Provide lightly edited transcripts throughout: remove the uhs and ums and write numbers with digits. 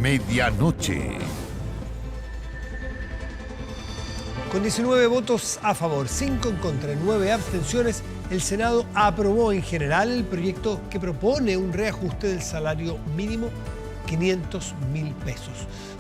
Medianoche. Con 19 votos a favor, 5 en contra y 9 abstenciones, el Senado aprobó en general el proyecto que propone un reajuste del salario mínimo, 500.000 pesos.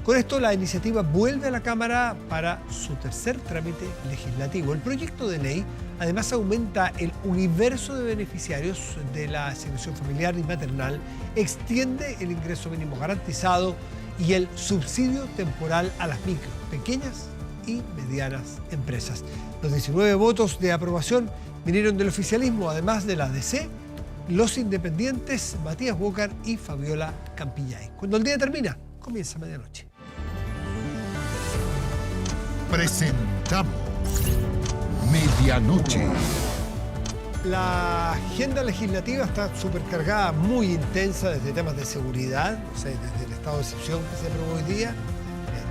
Con esto, la iniciativa vuelve a la Cámara para su tercer trámite legislativo. El proyecto de ley además aumenta el universo de beneficiarios de la asignación familiar y maternal, extiende el ingreso mínimo garantizado y el subsidio temporal a las micro, pequeñas y medianas empresas. Los 19 votos de aprobación vinieron del oficialismo, además de la DC, los independientes Matías Walker y Fabiola Campillay. Cuando el día termina, comienza medianoche. Presentamos Medianoche. La agenda legislativa está supercargada, muy intensa, desde temas de seguridad, o sea, desde el estado de excepción que se aprobó hoy día,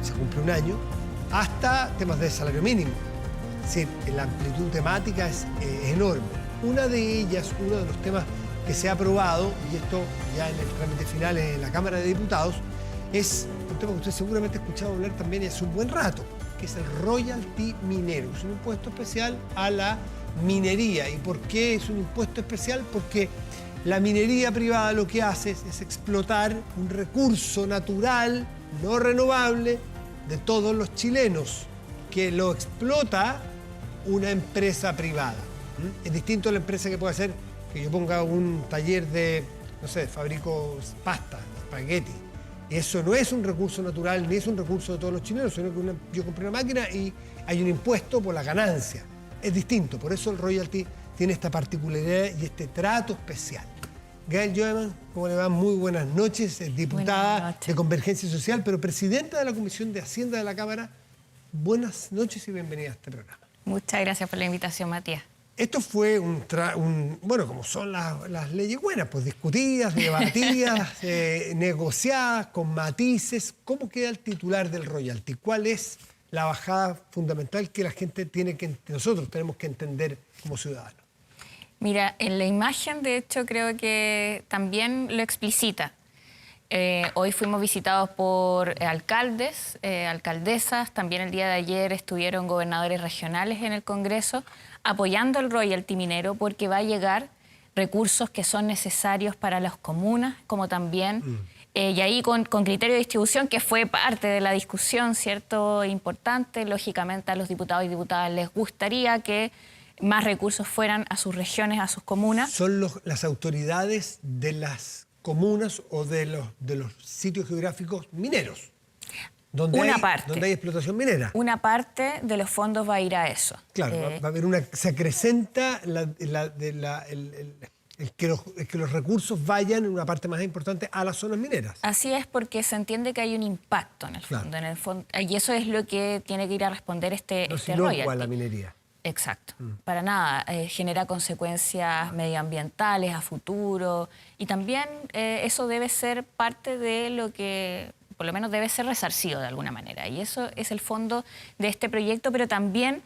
se cumple un año, hasta temas de salario mínimo. Es decir, la amplitud temática es enorme. Una de ellas, uno de los temas que se ha aprobado, y esto ya en el trámite final en la Cámara de Diputados, es un tema que usted seguramente ha escuchado hablar también hace un buen rato, que es el royalty minero. Es un impuesto especial a la minería. ¿Y por qué es un impuesto especial? Porque la minería privada lo que hace es explotar un recurso natural, no renovable, de todos los chilenos, que lo explota una empresa privada. Es distinto a la empresa que puede hacer que yo ponga un taller de, no sé, fabrico pasta, espagueti. Eso no es un recurso natural, ni es un recurso de todos los chilenos, sino que yo compré una máquina y hay un impuesto por la ganancia. Es distinto, por eso el royalty tiene esta particularidad y este trato especial. Gael Joeman, ¿cómo le va? Muy buenas noches, es diputada de Convergencia Social, pero presidenta de la Comisión de Hacienda de la Cámara. Buenas noches y bienvenida a este programa. Muchas gracias por la invitación, Matías. Esto fue bueno, como son las leyes buenas, pues discutidas, debatidas, negociadas, con matices. ¿Cómo queda el titular del royalty? ¿Cuál es la bajada fundamental que nosotros tenemos que entender como ciudadanos? Mira, en la imagen, de hecho, creo que también lo explicita. Hoy fuimos visitados por alcaldes, alcaldesas. También el día de ayer estuvieron gobernadores regionales en el Congreso apoyando el royalty minero, porque va a llegar recursos que son necesarios para las comunas, como también, y ahí con criterio de distribución, que fue parte de la discusión, ¿cierto? Importante. Lógicamente a los diputados y diputadas les gustaría que más recursos fueran a sus regiones, a sus comunas. Son las autoridades de las comunas o de los sitios geográficos mineros. Donde hay explotación minera. Una parte de los fondos va a ir a eso. Claro, va a haber se acrecenta que los recursos vayan en una parte más importante a las zonas mineras. Así es, porque se entiende que hay un impacto en el fondo. Claro. Y eso es lo que tiene que ir a responder este royalty. A la minería. Exacto. Para nada. Genera consecuencias medioambientales a futuro. Y también eso debe ser parte de lo que, por lo menos, debe ser resarcido de alguna manera. Y eso es el fondo de este proyecto, pero también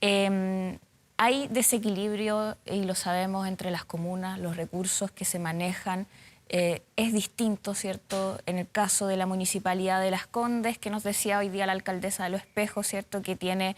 hay desequilibrio, y lo sabemos, entre las comunas, los recursos que se manejan. Es distinto, ¿cierto? En el caso de la Municipalidad de Las Condes, que nos decía hoy día la alcaldesa de Los Espejos, ¿cierto?, que tiene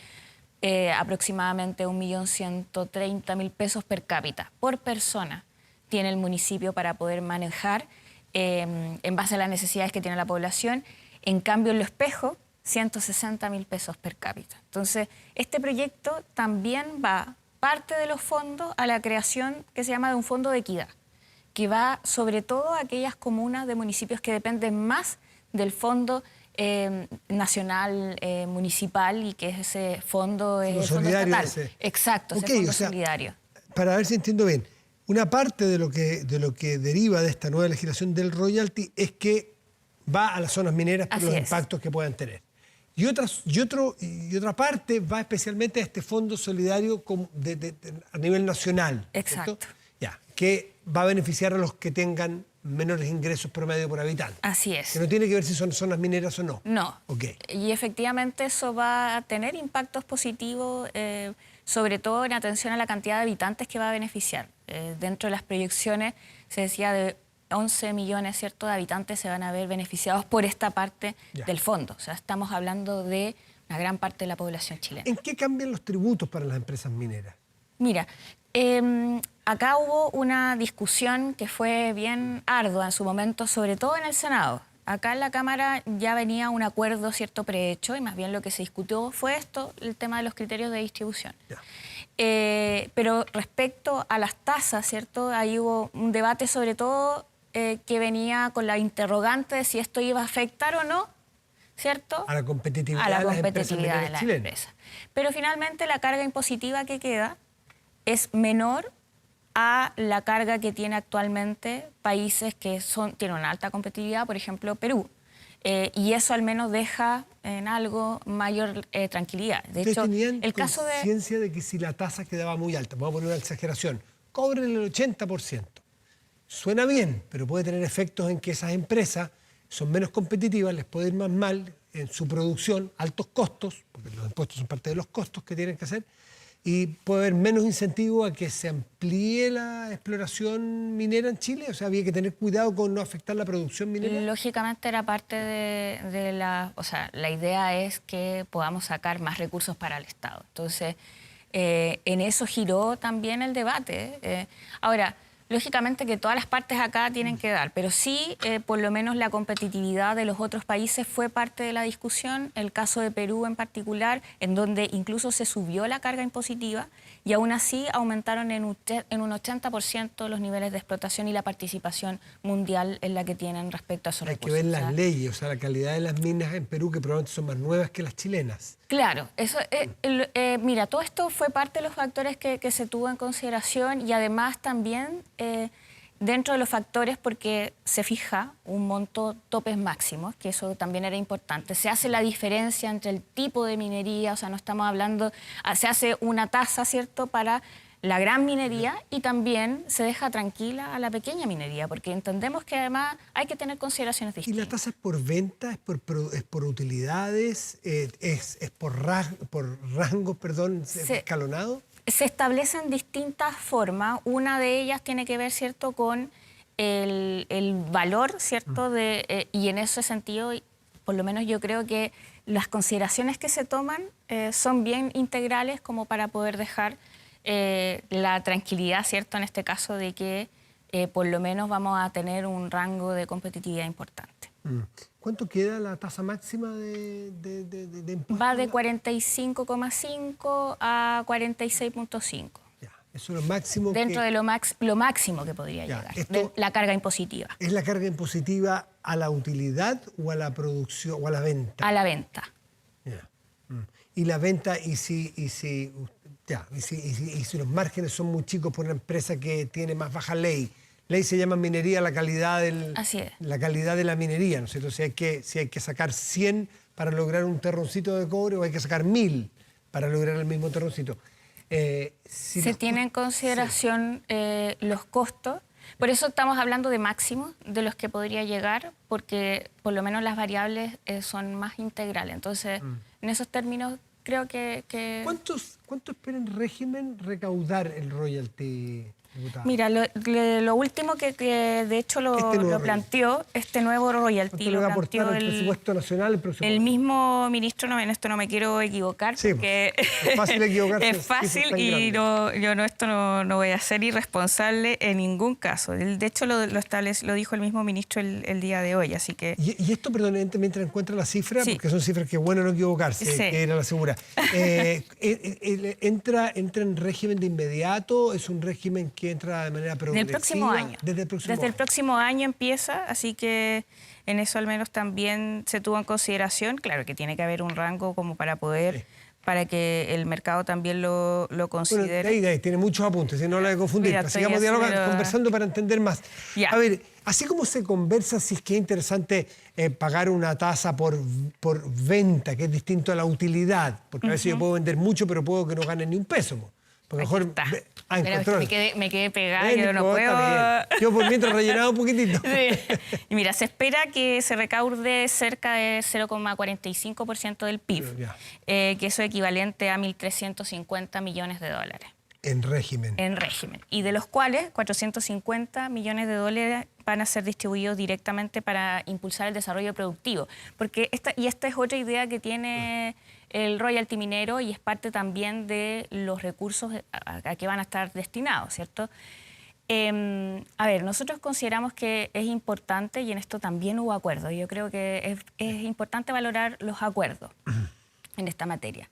aproximadamente 1.130.000 pesos per cápita, por persona, tiene el municipio para poder manejar en base a las necesidades que tiene la población. En cambio, en Los Espejos, 160.000 pesos per cápita. Entonces, este proyecto también va, parte de los fondos, a la creación que se llama de un fondo de equidad, que va sobre todo a aquellas comunas de municipios que dependen más del fondo nacional, municipal, y que ese fondo es el fondo estatal. Exacto, ese fondo solidario. Para ver si entiendo bien, una parte de lo que deriva de esta nueva legislación del royalty es que va a las zonas mineras por los impactos que puedan tener. Y otra parte va especialmente a este fondo solidario a nivel nacional. Exacto. Ya, que va a beneficiar a los que tengan menores ingresos promedio por habitante. Así es. Que no tiene que ver si son zonas mineras o no. No. Okay. Y efectivamente eso va a tener impactos positivos, sobre todo en atención a la cantidad de habitantes que va a beneficiar. Dentro de las proyecciones se decía de 11 millones, ¿cierto?, de habitantes se van a ver beneficiados por esta parte Ya. del fondo. O sea, estamos hablando de una gran parte de la población chilena. ¿En qué cambian los tributos para las empresas mineras? Mira, acá hubo una discusión que fue bien ardua en su momento, sobre todo en el Senado. Acá en la Cámara ya venía un acuerdo, ¿cierto?, prehecho, y más bien lo que se discutió fue esto, el tema de los criterios de distribución. Ya. Pero respecto a las tasas, ¿cierto?, ahí hubo un debate sobre todo que venía con la interrogante de si esto iba a afectar o no, ¿cierto?, A la competitividad, a la de las empresas competitividad de mineras las chilenas. empresas. Pero finalmente la carga impositiva que queda es menor a la carga que tiene actualmente países que tienen una alta competitividad, por ejemplo, Perú. Y eso al menos deja en algo mayor tranquilidad. De ¿Ustedes hecho, tenían el caso de... conciencia de que si la tasa quedaba muy alta, vamos a poner una exageración, cobren el 80%? Suena bien, pero puede tener efectos en que esas empresas son menos competitivas, les puede ir más mal en su producción, altos costos, porque los impuestos son parte de los costos que tienen que hacer, y puede haber menos incentivo a que se amplíe la exploración minera en Chile. O sea, había que tener cuidado con no afectar la producción minera. Lógicamente era parte de la... O sea, la idea es que podamos sacar más recursos para el Estado. Entonces, en eso giró también el debate. Ahora, lógicamente que todas las partes acá tienen que dar, pero sí, por lo menos la competitividad de los otros países fue parte de la discusión. El caso de Perú en particular, en donde incluso se subió la carga impositiva y aún así aumentaron en un 80% los niveles de explotación y la participación mundial en la que tienen respecto a esos Hay que recursos. ver O sea, las leyes, o sea, la calidad de las minas en Perú, que probablemente son más nuevas que las chilenas. Claro, eso, mira, todo esto fue parte de los factores que se tuvo en consideración y además también dentro de los factores porque se fija un monto topes máximos, que eso también era importante. Se hace la diferencia entre el tipo de minería, o sea, no estamos hablando, se hace una tasa, ¿cierto?, para la gran minería y también se deja tranquila a la pequeña minería, porque entendemos que además hay que tener consideraciones ¿Y distintas. la tasa es por venta, es por utilidades, es por rango, perdón, escalonado? Se establecen distintas formas. Una de ellas tiene que ver, ¿cierto?, con el valor, ¿cierto?, y en ese sentido, por lo menos yo creo que las consideraciones que se toman son bien integrales como para poder dejar la tranquilidad, ¿cierto?, en este caso de que por lo menos vamos a tener un rango de competitividad importante. ¿Cuánto queda la tasa máxima de impuestos? Va de 45,5 a 46,5. Ya, eso es lo máximo. Dentro de lo máximo que podría Ya, llegar, esto- de la carga impositiva. ¿Es la carga impositiva a la utilidad o a la producción o a la venta? A la venta. Ya. Y la venta, y si los márgenes son muy chicos por una empresa que tiene más baja ley. Ley se llama minería la calidad Así es. la calidad de la minería, ¿no es cierto? Si hay que sacar 100 para lograr un terroncito de cobre o hay que sacar 1000 para lograr el mismo terroncito. Se tienen en consideración los costos. Por eso estamos hablando de máximos de los que podría llegar, porque por lo menos las variables son más integrales. Entonces, en esos términos, creo que... ¿Cuánto espera en régimen recaudar el royalty, diputada? Mira, lo último que de hecho lo planteó este nuevo royalty, ¿Cuánto le va a aportar al presupuesto nacional el próximo el año? mismo ministro, en esto no me quiero equivocar, Sí, porque es fácil equivocarse. es fácil y esto no voy a ser irresponsable en ningún caso. De hecho, lo dijo el mismo ministro el día de hoy, así que... Y esto, perdón, mientras encuentra la cifra, Sí. porque son cifras que es bueno no equivocarse, Sí. que era la segura. ¿Entra en régimen de inmediato? ¿Es un régimen que entra de manera progresiva? Del próximo año. Desde el próximo año. próximo año empieza, así que en eso al menos también se tuvo en consideración. Claro que tiene que haber un rango como para poder, Sí. para que el mercado también lo Bueno, considere. de ahí, tiene muchos apuntes, no la de confundir. Mira, Pero estoy sigamos dialogando, haciendo- conversando para entender más. Ya. A ver, así como se conversa si es que es interesante pagar una tasa por venta, que es distinto a la utilidad, porque a veces yo puedo vender mucho, pero puedo que no gane ni un peso. Porque Aquí está. Pero encontró. me quedé pegada, Bien, yo no está puedo... bien. Yo por mientras rellenaba un poquitito. Sí. Y mira, se espera que se recaude cerca de 0,45% del PIB, Ya. que eso es equivalente a 1.350 millones de dólares. En régimen. En régimen. Y de los cuales 450 millones de van a ser distribuidos directamente para impulsar el desarrollo productivo. Porque esta es otra idea que tiene el royalty minero y es parte también de los recursos a que van a estar destinados, ¿cierto? A ver, nosotros consideramos que es importante, y en esto también hubo acuerdos, yo creo que es importante valorar los acuerdos en esta materia,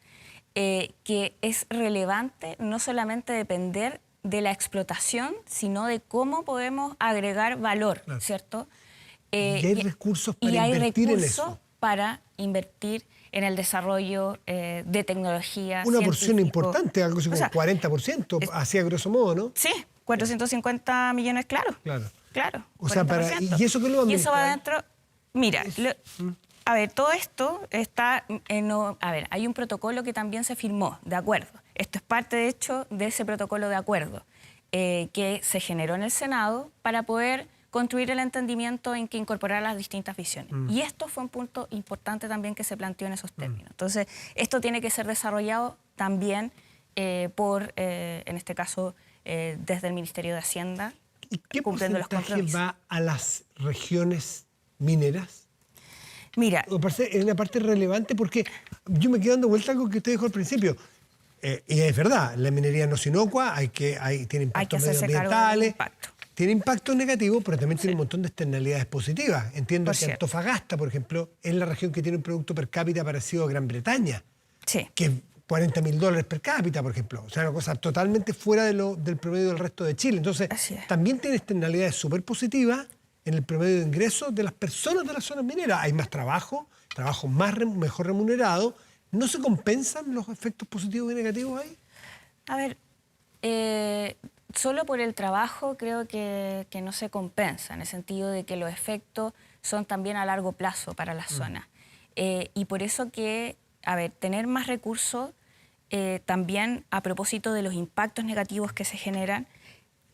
que es relevante no solamente depender de la explotación, sino de cómo podemos agregar valor, claro, ¿cierto? Y hay recursos para invertir en eso. Para invertir en el desarrollo de tecnología Una porción científico. importante, algo así como 40%, así a grosso modo, ¿no? Sí, 450 millones, claro. Claro. O sea, 40%. ¿y eso qué lo Y eso va administra? dentro... Mira, a ver, todo esto está... a ver, hay un protocolo que también se firmó, de acuerdo. Esto es parte, de hecho, de ese protocolo de acuerdo que se generó en el Senado para poder construir el entendimiento en que incorporar las distintas visiones. Y esto fue un punto importante también que se planteó en esos términos. Entonces, esto tiene que ser desarrollado también en este caso, desde el Ministerio de Hacienda, ¿Y qué cumpliendo los porcentaje compromisos. va a las regiones mineras? Mira, Me parece es una parte relevante porque yo me quedo dando vuelta a algo que usted dijo al principio. Y es verdad, la minería no es inocua, tiene impactos hacerse cargo del medioambientales, impacto. tiene impactos negativos, pero también tiene un montón de externalidades positivas. Entiendo Por que cierto. Antofagasta, por ejemplo, es la región que tiene un producto per cápita parecido a Gran Bretaña, sí. que es $40.000 per cápita, por ejemplo. O sea, una cosa totalmente fuera del promedio del resto de Chile. Entonces, Así es. también tiene externalidades súper positivas en el promedio de ingresos de las personas de las zonas mineras. Hay más trabajo mejor remunerado. ¿No se compensan los efectos positivos y negativos ahí? A ver, solo por el trabajo creo que no se compensa, en el sentido de que los efectos son también a largo plazo para la zona. Y por eso que, a ver, tener más recursos, también a propósito de los impactos negativos que se generan,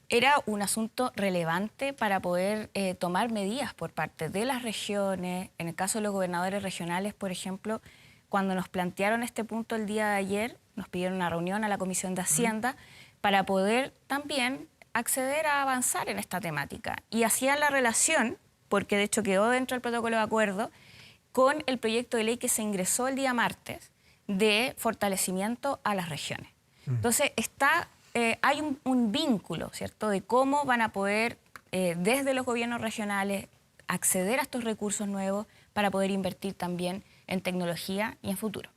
era un asunto relevante para poder tomar medidas por parte de las regiones. En el caso de los gobernadores regionales, por ejemplo, cuando nos plantearon este punto el día de ayer, nos pidieron una reunión a la Comisión de Hacienda para poder también acceder a avanzar en esta temática. Y hacían la relación, porque de hecho quedó dentro del protocolo de acuerdo, con el proyecto de ley que se ingresó el día martes de fortalecimiento a las regiones. Entonces, hay un vínculo, ¿cierto?, de cómo van a poder, desde los gobiernos regionales, acceder a estos recursos nuevos para poder invertir también en tecnología y en futuro.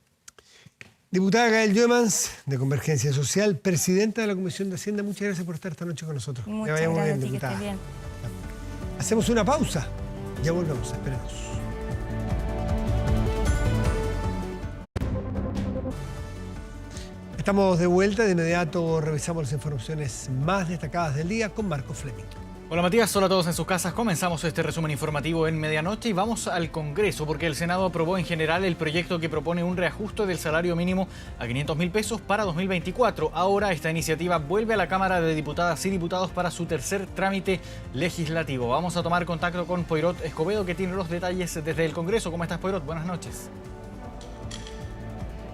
Diputada Gael Yoemans, de Convergencia Social, presidenta de la Comisión de Hacienda, muchas gracias por estar esta noche con nosotros. Muchas Que vaya muy gracias bien, a ti, que diputada. estés bien. Hacemos una pausa. Ya volvemos, esperemos. Estamos de vuelta, de inmediato revisamos las informaciones más destacadas del día con Marco Fleming. Hola Matías, hola a todos en sus casas. Comenzamos este resumen informativo en medianoche y vamos al Congreso porque el Senado aprobó en general el proyecto que propone un reajuste del salario mínimo a 500.000 pesos para 2024. Ahora esta iniciativa vuelve a la Cámara de Diputadas y Diputados para su tercer trámite legislativo. Vamos a tomar contacto con Poirot Escobedo, que tiene los detalles desde el Congreso. ¿Cómo estás, Poirot? Buenas noches.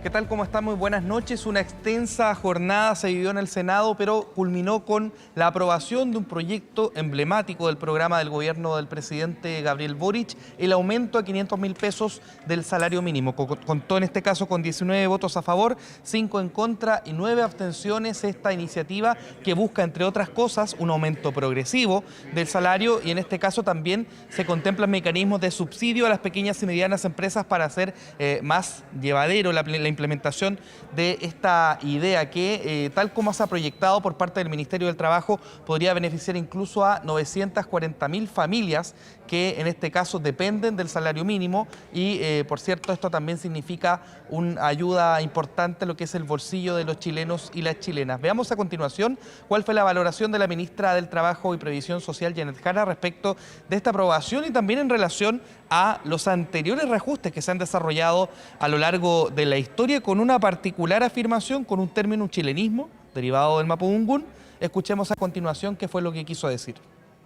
¿Qué tal? ¿Cómo están? Muy buenas noches. Una extensa jornada se vivió en el Senado, pero culminó con la aprobación de un proyecto emblemático del programa del gobierno del presidente Gabriel Boric, el aumento a 500.000 pesos del salario mínimo. Contó en este caso con 19 votos a favor, 5 en contra y 9 abstenciones. Esta iniciativa que busca, entre otras cosas, un aumento progresivo del salario y en este caso también se contemplan mecanismos de subsidio a las pequeñas y medianas empresas para hacer más llevadero la implementación de esta idea que, tal como se ha proyectado por parte del Ministerio del Trabajo, podría beneficiar incluso a 940.000 familias que en este caso dependen del salario mínimo y, por cierto, esto también significa una ayuda importante a lo que es el bolsillo de los chilenos y las chilenas. Veamos a continuación cuál fue la valoración de la ministra del Trabajo y Previsión Social, Janet Jara, respecto de esta aprobación y también en relación a los anteriores reajustes que se han desarrollado a lo largo de la historia, con una particular afirmación, con un término, un chilenismo derivado del mapudungún. Escuchemos a continuación qué fue lo que quiso decir.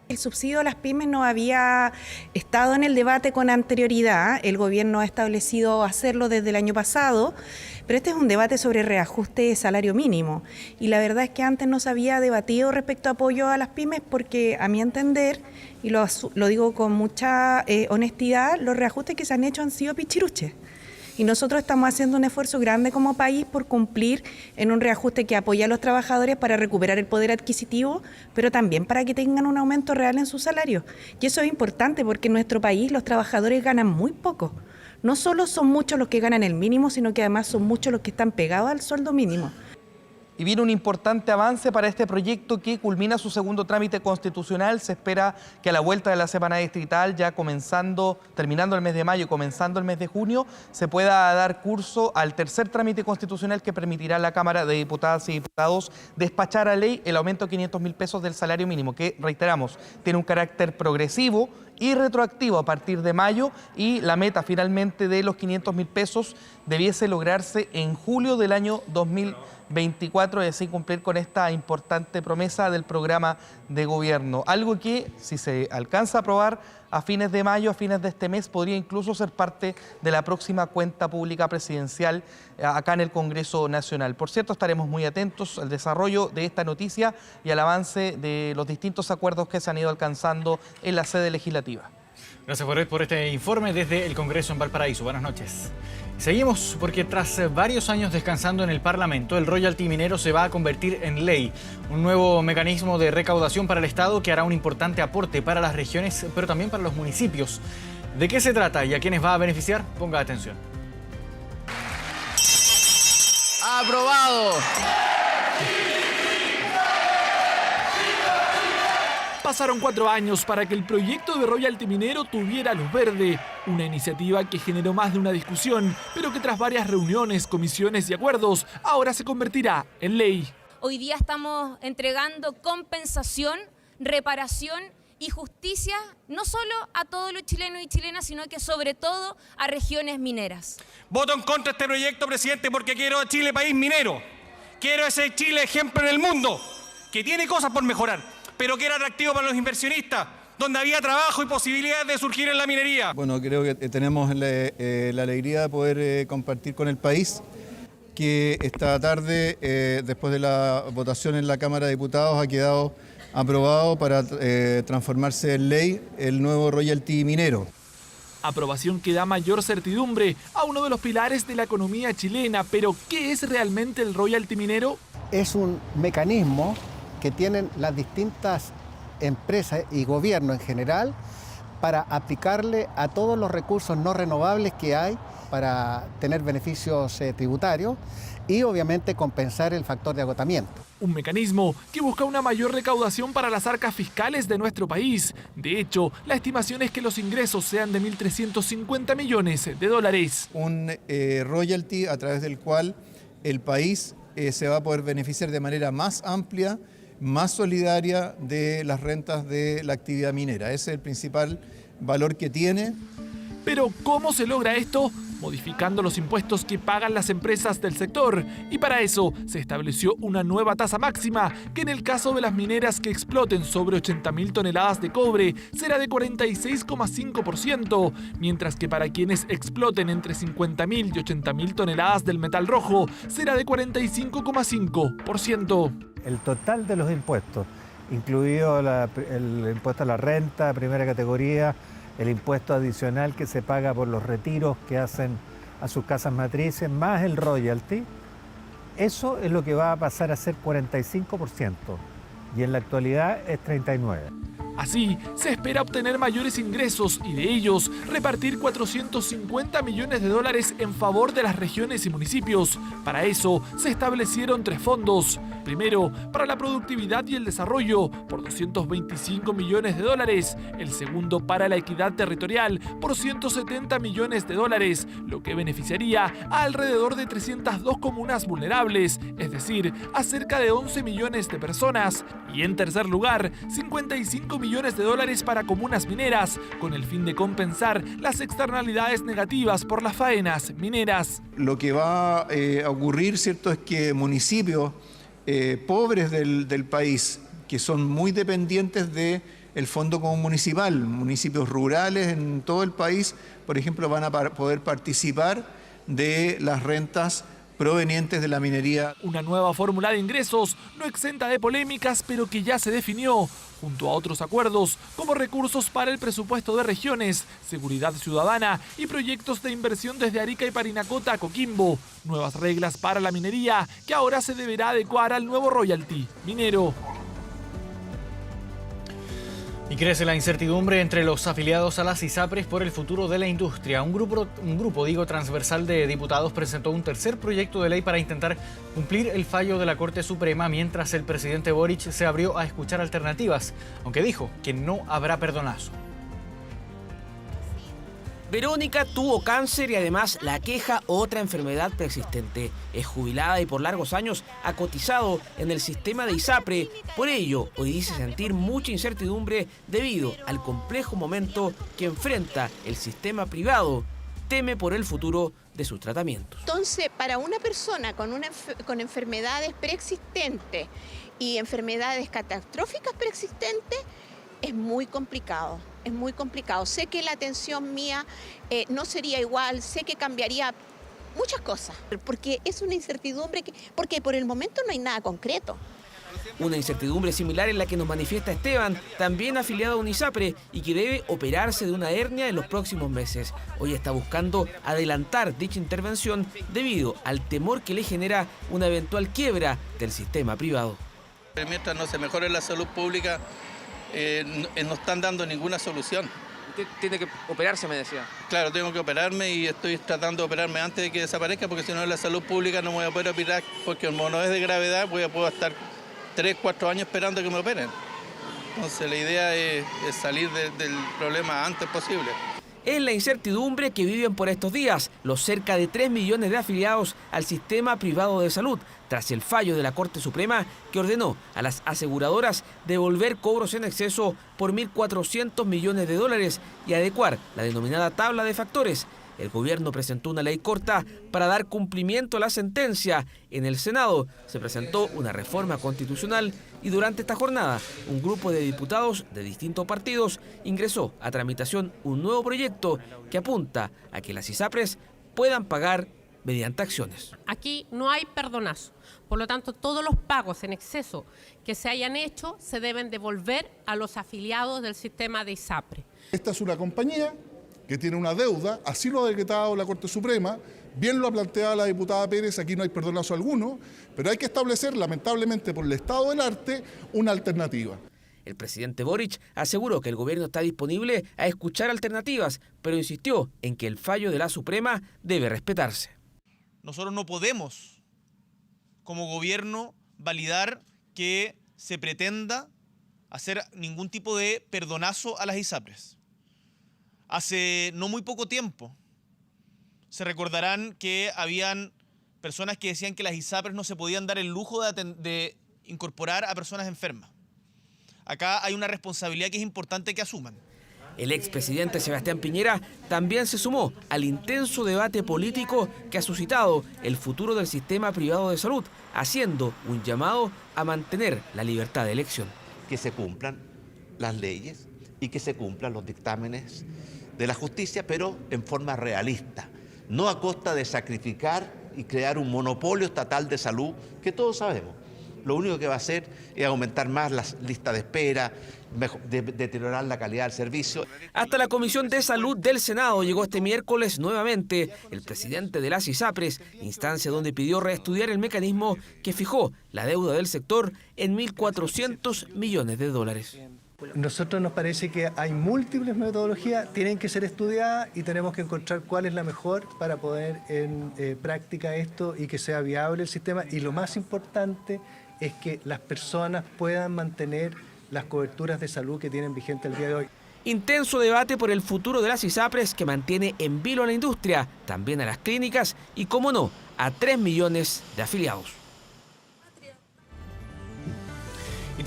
El subsidio a las pymes no había estado en el debate con anterioridad, el gobierno ha establecido hacerlo desde el año pasado, pero este es un debate sobre reajuste de salario mínimo y la verdad es que antes no se había debatido respecto a apoyo a las pymes porque a mi entender, y lo digo con mucha honestidad, los reajustes que se han hecho han sido pichiruches. Y nosotros estamos haciendo un esfuerzo grande como país por cumplir en un reajuste que apoya a los trabajadores para recuperar el poder adquisitivo, pero también para que tengan un aumento real en sus salarios. Y eso es importante porque en nuestro país los trabajadores ganan muy poco. No solo son muchos los que ganan el mínimo, sino que además son muchos los que están pegados al sueldo mínimo. Y viene un importante avance para este proyecto que culmina su segundo trámite constitucional. Se espera que a la vuelta de la semana distrital, ya terminando el mes de mayo y comenzando el mes de junio, se pueda dar curso al tercer trámite constitucional que permitirá a la Cámara de Diputadas y Diputados despachar a ley el aumento de 500.000 pesos del salario mínimo, que, reiteramos, tiene un carácter progresivo y retroactivo a partir de mayo, y la meta finalmente de los 500.000 pesos debiese lograrse en julio del año 2024, es decir, cumplir con esta importante promesa del programa de gobierno. Algo que, si se alcanza a aprobar a fines de mayo, a fines de este mes, podría incluso ser parte de la próxima cuenta pública presidencial acá en el Congreso Nacional. Por cierto, estaremos muy atentos al desarrollo de esta noticia y al avance de los distintos acuerdos que se han ido alcanzando en la sede legislativa. Gracias por este informe desde el Congreso en Valparaíso. Buenas noches. Seguimos porque tras varios años descansando en el Parlamento, el royalty minero se va a convertir en ley. Un nuevo mecanismo de recaudación para el Estado que hará un importante aporte para las regiones, pero también para los municipios. ¿De qué se trata y a quiénes va a beneficiar? Ponga atención. ¡Aprobado! Pasaron 4 años para que el proyecto de royalty minero tuviera luz verde, una iniciativa que generó más de una discusión, pero que tras varias reuniones, comisiones y acuerdos, ahora se convertirá en ley. Hoy día estamos entregando compensación, reparación y justicia no solo a todos los chilenos y chilenas, sino que sobre todo a regiones mineras. Voto en contra de este proyecto, presidente, porque quiero a Chile país minero. Quiero ese Chile ejemplo en el mundo, que tiene cosas por mejorar, pero que era atractivo para los inversionistas, donde había trabajo y posibilidades de surgir en la minería. Bueno, creo que tenemos la alegría de poder compartir con el país que esta tarde, después de la votación en la Cámara de Diputados, ha quedado aprobado para transformarse en ley el nuevo royalty minero. Aprobación que da mayor certidumbre a uno de los pilares de la economía chilena. Pero, ¿qué es realmente el royalty minero? Es un mecanismo que tienen las distintas empresas y gobierno en general para aplicarle a todos los recursos no renovables que hay para tener beneficios tributarios y obviamente compensar el factor de agotamiento. Un mecanismo que busca una mayor recaudación para las arcas fiscales de nuestro país. De hecho, la estimación es que los ingresos sean de 1.350 millones de dólares. Un royalty a través del cual el país se va a poder beneficiar de manera más amplia, más solidaria de las rentas de la actividad minera. Ese es el principal valor que tiene. Pero, ¿cómo se logra esto? Modificando los impuestos que pagan las empresas del sector. Y para eso se estableció una nueva tasa máxima que en el caso de las mineras que exploten sobre 80.000 toneladas de cobre será de 46,5%, mientras que para quienes exploten entre 50.000 y 80.000 toneladas del metal rojo será de 45,5%. El total de los impuestos, incluido el impuesto a la renta, primera categoría, el impuesto adicional que se paga por los retiros que hacen a sus casas matrices, más el royalty, eso es lo que va a pasar a ser 45%, y en la actualidad es 39%. Así, se espera obtener mayores ingresos y de ellos repartir 450 millones de dólares en favor de las regiones y municipios. Para eso, se establecieron 3 fondos. Primero, para la productividad y el desarrollo, por 225 millones de dólares. El segundo, para la equidad territorial, por 170 millones de dólares, lo que beneficiaría a alrededor de 302 comunas vulnerables, es decir, a cerca de 11 millones de personas. Y en tercer lugar, 55 millones de dólares para comunas mineras, con el fin de compensar las externalidades negativas por las faenas mineras. Lo que va a ocurrir, ¿cierto?, es que municipios pobres del país, que son muy dependientes del el Fondo Común Municipal. Municipios rurales en todo el país, por ejemplo, van a poder participar de las rentas provenientes de la minería. Una nueva fórmula de ingresos no exenta de polémicas, pero que ya se definió, junto a otros acuerdos, como recursos para el presupuesto de regiones, seguridad ciudadana y proyectos de inversión desde Arica y Parinacota a Coquimbo. Nuevas reglas para la minería, que ahora se deberá adecuar al nuevo royalty minero. Y crece la incertidumbre entre los afiliados a las ISAPRES por el futuro de la industria. Un grupo transversal de diputados presentó un tercer proyecto de ley para intentar cumplir el fallo de la Corte Suprema, mientras el presidente Boric se abrió a escuchar alternativas, aunque dijo que no habrá perdonazo. Verónica tuvo cáncer y además la aqueja otra enfermedad preexistente. Es jubilada y por largos años ha cotizado en el sistema de ISAPRE. Por ello, hoy dice sentir mucha incertidumbre debido al complejo momento que enfrenta el sistema privado. Teme por el futuro de sus tratamientos. Entonces, para una persona con enfermedades preexistentes y enfermedades catastróficas preexistentes, es muy complicado, es muy complicado. Sé que la atención mía no sería igual, sé que cambiaría muchas cosas, porque es una incertidumbre, porque por el momento no hay nada concreto. Una incertidumbre similar en la que nos manifiesta Esteban, también afiliado a un ISAPRE y que debe operarse de una hernia en los próximos meses. Hoy está buscando adelantar dicha intervención debido al temor que le genera una eventual quiebra del sistema privado. Mientras no se mejore la salud pública, no están dando ninguna solución. Usted tiene que operarse, me decía. Claro, tengo que operarme y estoy tratando de operarme antes de que desaparezca, porque si no en la salud pública no me voy a poder operar, porque como no es de gravedad, puedo estar 3, 4 años esperando que me operen. Entonces la idea es salir del problema antes posible. Es la incertidumbre que viven por estos días los cerca de 3 millones de afiliados al sistema privado de salud, tras el fallo de la Corte Suprema que ordenó a las aseguradoras devolver cobros en exceso por 1.400 millones de dólares y adecuar la denominada tabla de factores. El gobierno presentó una ley corta para dar cumplimiento a la sentencia. En el Senado se presentó una reforma constitucional y durante esta jornada un grupo de diputados de distintos partidos ingresó a tramitación un nuevo proyecto que apunta a que las ISAPRES puedan pagar mediante acciones. Aquí no hay perdonazo. Por lo tanto, todos los pagos en exceso que se hayan hecho se deben devolver a los afiliados del sistema de ISAPRE. Esta es una compañía que tiene una deuda, así lo ha decretado la Corte Suprema, bien lo ha planteado la diputada Pérez, aquí no hay perdonazo alguno, pero hay que establecer, lamentablemente por el estado del arte, una alternativa. El presidente Boric aseguró que el gobierno está disponible a escuchar alternativas, pero insistió en que el fallo de la Suprema debe respetarse. Nosotros no podemos, como gobierno, validar que se pretenda hacer ningún tipo de perdonazo a las ISAPRES. Hace no muy poco tiempo se recordarán que habían personas que decían que las ISAPRES no se podían dar el lujo de incorporar a personas enfermas. Acá hay una responsabilidad que es importante que asuman. El expresidente Sebastián Piñera también se sumó al intenso debate político que ha suscitado el futuro del sistema privado de salud, haciendo un llamado a mantener la libertad de elección. Que se cumplan las leyes y que se cumplan los dictámenes de la justicia, pero en forma realista, no a costa de sacrificar y crear un monopolio estatal de salud que todos sabemos. Lo único que va a hacer es aumentar más las listas de espera, deteriorar la calidad del servicio. Hasta la Comisión de Salud del Senado llegó este miércoles nuevamente el presidente de las ISAPRES, instancia donde pidió reestudiar el mecanismo que fijó la deuda del sector en 1.400 millones de dólares. Nosotros nos parece que hay múltiples metodologías, tienen que ser estudiadas y tenemos que encontrar cuál es la mejor para poner en práctica esto y que sea viable el sistema. Y lo más importante es que las personas puedan mantener las coberturas de salud que tienen vigente el día de hoy. Intenso debate por el futuro de las ISAPRES que mantiene en vilo a la industria, también a las clínicas y, como no, a 3 millones de afiliados.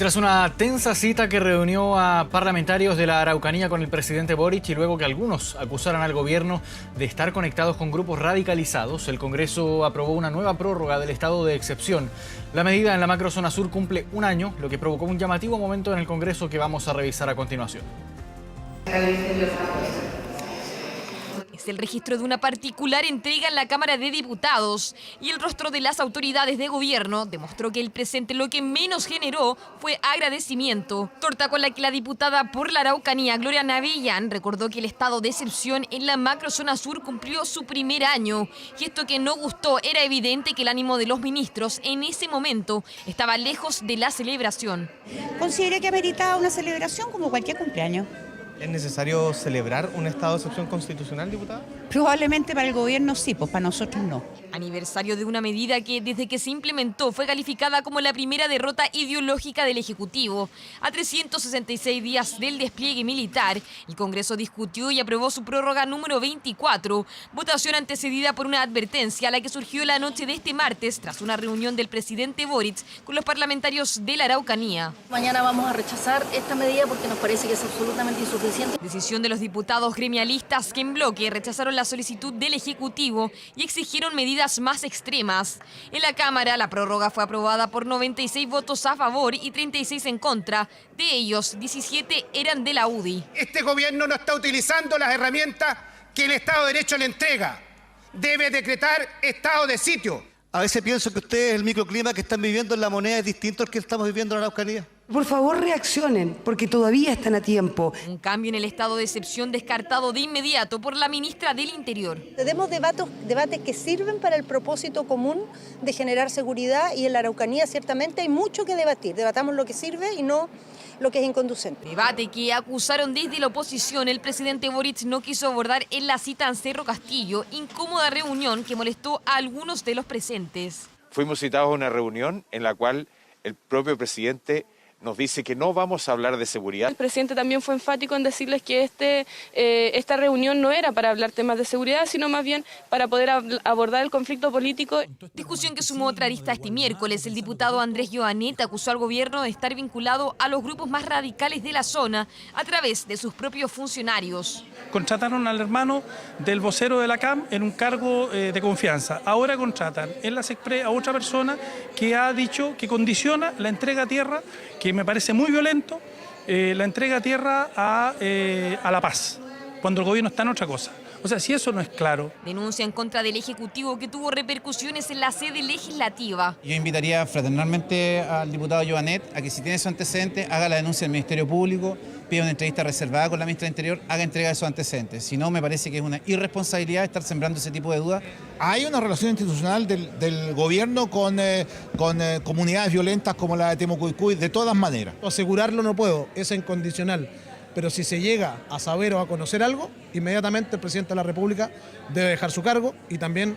tras una tensa cita que reunió a parlamentarios de la Araucanía con el presidente Boric y luego que algunos acusaran al gobierno de estar conectados con grupos radicalizados, el Congreso aprobó una nueva prórroga del estado de excepción. La medida en la macrozona sur cumple un año, lo que provocó un llamativo momento en el Congreso que vamos a revisar a continuación. Es el registro de una particular entrega en la Cámara de Diputados y el rostro de las autoridades de gobierno demostró que el presente lo que menos generó fue agradecimiento. Torta con la que la diputada por la Araucanía, Gloria Navillán, recordó que el estado de excepción en la macrozona sur cumplió su primer año. Y esto que no gustó, era evidente que el ánimo de los ministros en ese momento estaba lejos de la celebración. Consideré que ameritaba una celebración como cualquier cumpleaños. ¿Es necesario celebrar un estado de excepción constitucional, diputada? Probablemente para el gobierno sí, pues para nosotros no. Aniversario de una medida que desde que se implementó fue calificada como la primera derrota ideológica del Ejecutivo. A 366 días del despliegue militar, el Congreso discutió y aprobó su prórroga número 24, votación antecedida por una advertencia a la que surgió la noche de este martes tras una reunión del presidente Boric con los parlamentarios de la Araucanía. Mañana vamos a rechazar esta medida porque nos parece que es absolutamente insuficiente. Decisión de los diputados gremialistas que en bloque rechazaron la solicitud del Ejecutivo y exigieron medidas más extremas. En la Cámara, la prórroga fue aprobada por 96 votos a favor y 36 en contra. De ellos, 17 eran de la UDI. Este gobierno no está utilizando las herramientas que el Estado de Derecho le entrega. Debe decretar estado de sitio. A veces pienso que ustedes, el microclima que están viviendo en la moneda es distinto al que estamos viviendo en la Araucanía. Por favor, reaccionen, porque todavía están a tiempo. Un cambio en el estado de excepción descartado de inmediato por la ministra del Interior. Tenemos debates que sirven para el propósito común de generar seguridad y en la Araucanía ciertamente hay mucho que debatir. Debatamos lo que sirve y no lo que es inconducente. Debate que acusaron desde la oposición. El presidente Boric no quiso abordar en la cita en Cerro Castillo, incómoda reunión que molestó a algunos de los presentes. Fuimos citados a una reunión en la cual el propio presidente nos dice que no vamos a hablar de seguridad. El presidente también fue enfático en decirles que esta reunión no era para hablar temas de seguridad, sino más bien para poder abordar el conflicto político. Discusión que sumó otra arista este miércoles. El diputado Andrés Joanet acusó al gobierno de estar vinculado a los grupos más radicales de la zona a través de sus propios funcionarios. Contrataron al hermano del vocero de la CAM en un cargo de confianza. Ahora contratan en la SECPRE a otra persona que ha dicho que condiciona la entrega a tierra, que me parece muy violento, la entrega a tierra a La Paz, cuando el gobierno está en otra cosa. O sea, si eso no es claro. Denuncia en contra del Ejecutivo que tuvo repercusiones en la sede legislativa. Yo invitaría fraternalmente al diputado Joanet a que si tiene esos antecedentes haga la denuncia al Ministerio Público, pida una entrevista reservada con la ministra del Interior, haga entrega de esos antecedentes. Si no, me parece que es una irresponsabilidad estar sembrando ese tipo de dudas. Hay una relación institucional del gobierno con comunidades violentas como la de Temocuycuy, de todas maneras. Asegurarlo no puedo, es incondicional. Pero si se llega a saber o a conocer algo, inmediatamente el presidente de la República debe dejar su cargo y también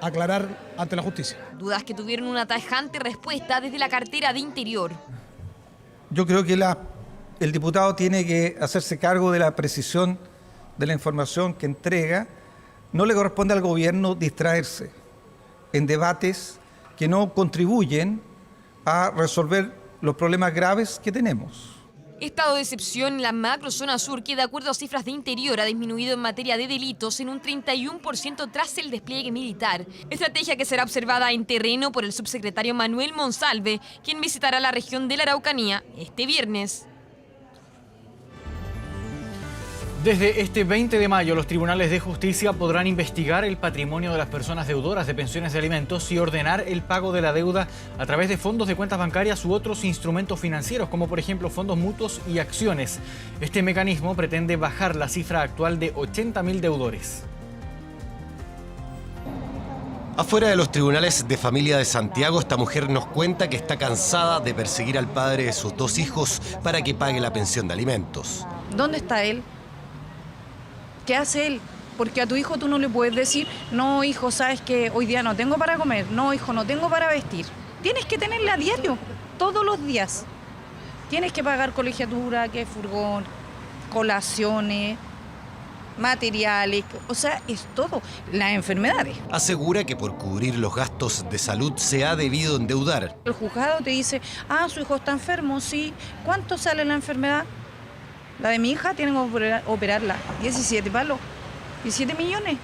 aclarar ante la justicia. Dudas que tuvieron una tajante respuesta desde la cartera de Interior. Yo creo que el diputado tiene que hacerse cargo de la precisión de la información que entrega. No le corresponde al gobierno distraerse en debates que no contribuyen a resolver los problemas graves que tenemos. Estado de excepción en la macrozona sur que, de acuerdo a cifras de Interior, ha disminuido en materia de delitos en un 31% tras el despliegue militar. Estrategia que será observada en terreno por el subsecretario Manuel Monsalve, quien visitará la región de la Araucanía este viernes. Desde este 20 de mayo, los tribunales de justicia podrán investigar el patrimonio de las personas deudoras de pensiones de alimentos y ordenar el pago de la deuda a través de fondos de cuentas bancarias u otros instrumentos financieros, como por ejemplo fondos mutuos y acciones. Este mecanismo pretende bajar la cifra actual de 80.000 deudores. Afuera de los tribunales de familia de Santiago, esta mujer nos cuenta que está cansada de perseguir al padre de sus 2 hijos para que pague la pensión de alimentos. ¿Dónde está él? ¿Qué hace él? Porque a tu hijo tú no le puedes decir, no, hijo, sabes que hoy día no tengo para comer, no, hijo, no tengo para vestir. Tienes que tenerla a diario, todos los días. Tienes que pagar colegiatura, que furgón, colaciones. materiales, o sea, es todo, las enfermedades. Asegura que por cubrir los gastos de salud se ha debido endeudar. El juzgado te dice, su hijo está enfermo, sí. ¿Cuánto sale la enfermedad? La de mi hija tienen que operarla, 17 palos, 17 millones.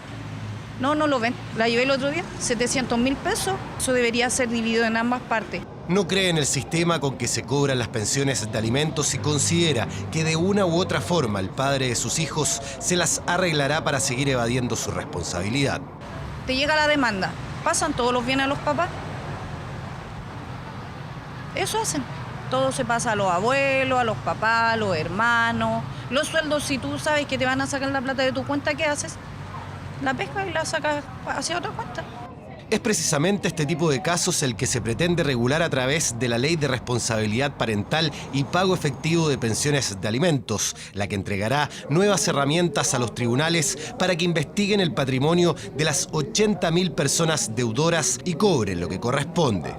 No lo ven. La llevé el otro día, 700.000 pesos. Eso debería ser dividido en ambas partes. No cree en el sistema con que se cobran las pensiones de alimentos y considera que de una u otra forma el padre de sus hijos se las arreglará para seguir evadiendo su responsabilidad. Te llega la demanda, ¿pasan todos los bienes a los papás? Eso hacen. Todo se pasa a los abuelos, a los papás, a los hermanos. Los sueldos, si tú sabes que te van a sacar la plata de tu cuenta, ¿qué haces? La pescas y la sacas hacia otra cuenta. Es precisamente este tipo de casos el que se pretende regular a través de la Ley de Responsabilidad Parental y Pago Efectivo de Pensiones de Alimentos, la que entregará nuevas herramientas a los tribunales para que investiguen el patrimonio de las 80.000 personas deudoras y cobren lo que corresponde.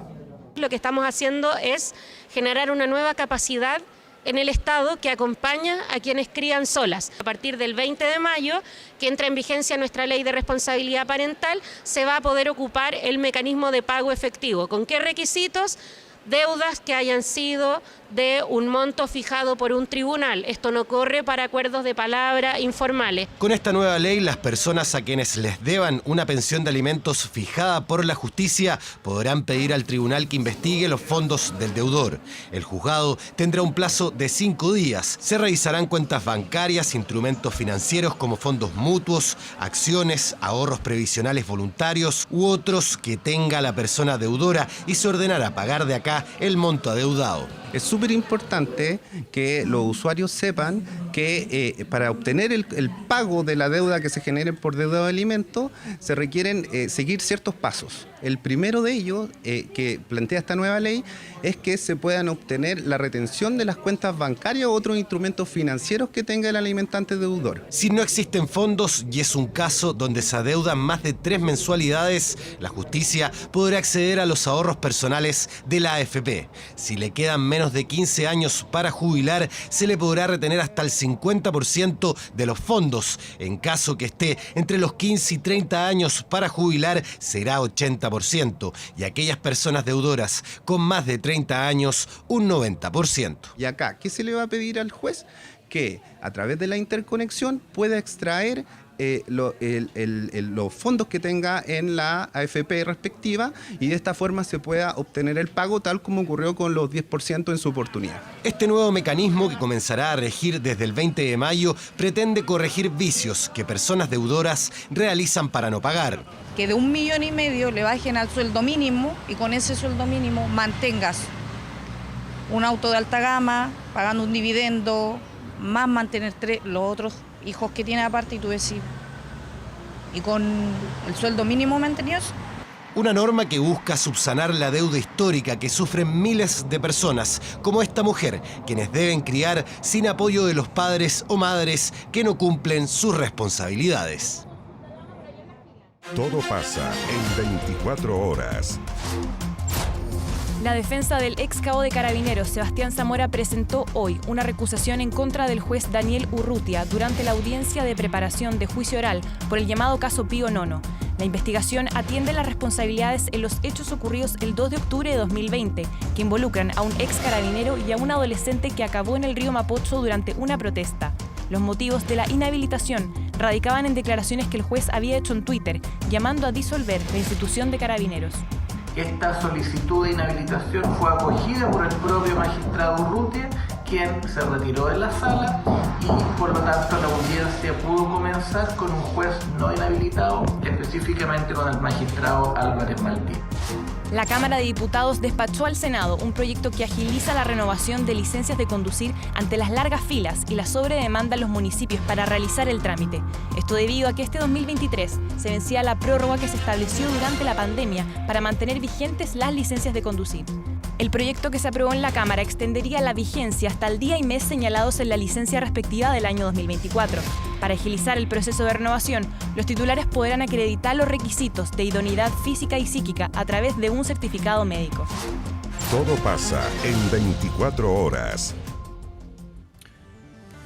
Lo que estamos haciendo es generar una nueva capacidad en el Estado que acompaña a quienes crían solas. A partir del 20 de mayo, que entra en vigencia nuestra ley de responsabilidad parental, se va a poder ocupar el mecanismo de pago efectivo. ¿Con qué requisitos? Deudas que hayan sido de un monto fijado por un tribunal. Esto no corre para acuerdos de palabra informales. Con esta nueva ley, las personas a quienes les deban una pensión de alimentos fijada por la justicia podrán pedir al tribunal que investigue los fondos del deudor. El juzgado tendrá un plazo de 5 días. Se revisarán cuentas bancarias, instrumentos financieros como fondos mutuos, acciones, ahorros previsionales voluntarios u otros que tenga la persona deudora y se ordenará pagar de acá el monto adeudado. Es súper importante que los usuarios sepan que para obtener el pago de la deuda que se genere por deuda de alimentos se requieren seguir ciertos pasos. El primero de ellos que plantea esta nueva ley es que se puedan obtener la retención de las cuentas bancarias u otros instrumentos financieros que tenga el alimentante deudor. Si no existen fondos y es un caso donde se adeudan más de 3 mensualidades, la justicia podrá acceder a los ahorros personales de la AFP. Si le quedan menos de 15 años para jubilar, se le podrá retener hasta el 50% de los fondos. En caso que esté entre los 15 y 30 años para jubilar, será 80%. Y aquellas personas deudoras con más de 30 años, un 90%. Y acá, ¿qué se le va a pedir al juez? Que a través de la interconexión pueda extraer los fondos que tenga en la AFP respectiva y de esta forma se pueda obtener el pago tal como ocurrió con los 10% en su oportunidad. Este nuevo mecanismo, que comenzará a regir desde el 20 de mayo, pretende corregir vicios que personas deudoras realizan para no pagar. Que de 1,5 millones le bajen al sueldo mínimo y con ese sueldo mínimo mantengas un auto de alta gama, pagando un dividendo, más mantener los otros hijos que tiene aparte y tú decís, y con el sueldo mínimo mantenidos. Una norma que busca subsanar la deuda histórica que sufren miles de personas, como esta mujer, quienes deben criar sin apoyo de los padres o madres que no cumplen sus responsabilidades. Todo pasa en 24 horas. La defensa del ex cabo de Carabineros, Sebastián Zamora, presentó hoy una recusación en contra del juez Daniel Urrutia durante la audiencia de preparación de juicio oral por el llamado caso Pío Nono. La investigación atiende las responsabilidades en los hechos ocurridos el 2 de octubre de 2020, que involucran a un ex carabinero y a un adolescente que acabó en el río Mapocho durante una protesta. Los motivos de la inhabilitación radicaban en declaraciones que el juez había hecho en Twitter, llamando a disolver la institución de Carabineros. Esta solicitud de inhabilitación fue acogida por el propio magistrado Urrutia, quien se retiró de la sala y por lo tanto la audiencia pudo comenzar con un juez no inhabilitado, específicamente con el magistrado Álvarez Maltín. La Cámara de Diputados despachó al Senado un proyecto que agiliza la renovación de licencias de conducir ante las largas filas y la sobredemanda en los municipios para realizar el trámite. Esto debido a que este 2023 se vencía la prórroga que se estableció durante la pandemia para mantener vigentes las licencias de conducir. El proyecto que se aprobó en la Cámara extendería la vigencia hasta el día y mes señalados en la licencia respectiva del año 2024. Para agilizar el proceso de renovación, los titulares podrán acreditar los requisitos de idoneidad física y psíquica a través de un certificado médico. Todo pasa en 24 horas.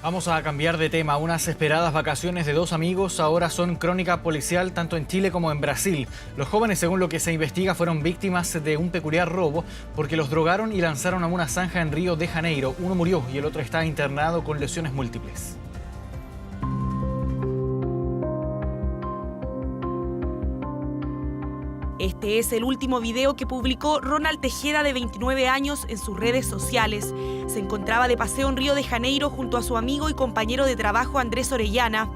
Vamos a cambiar de tema. Unas esperadas vacaciones de dos amigos ahora son crónica policial tanto en Chile como en Brasil. Los jóvenes, según lo que se investiga, fueron víctimas de un peculiar robo porque los drogaron y lanzaron a una zanja en Río de Janeiro. Uno murió y el otro está internado con lesiones múltiples. Este es el último video que publicó Ronald Tejeda, de 29 años, en sus redes sociales. Se encontraba de paseo en Río de Janeiro junto a su amigo y compañero de trabajo Andrés Orellana.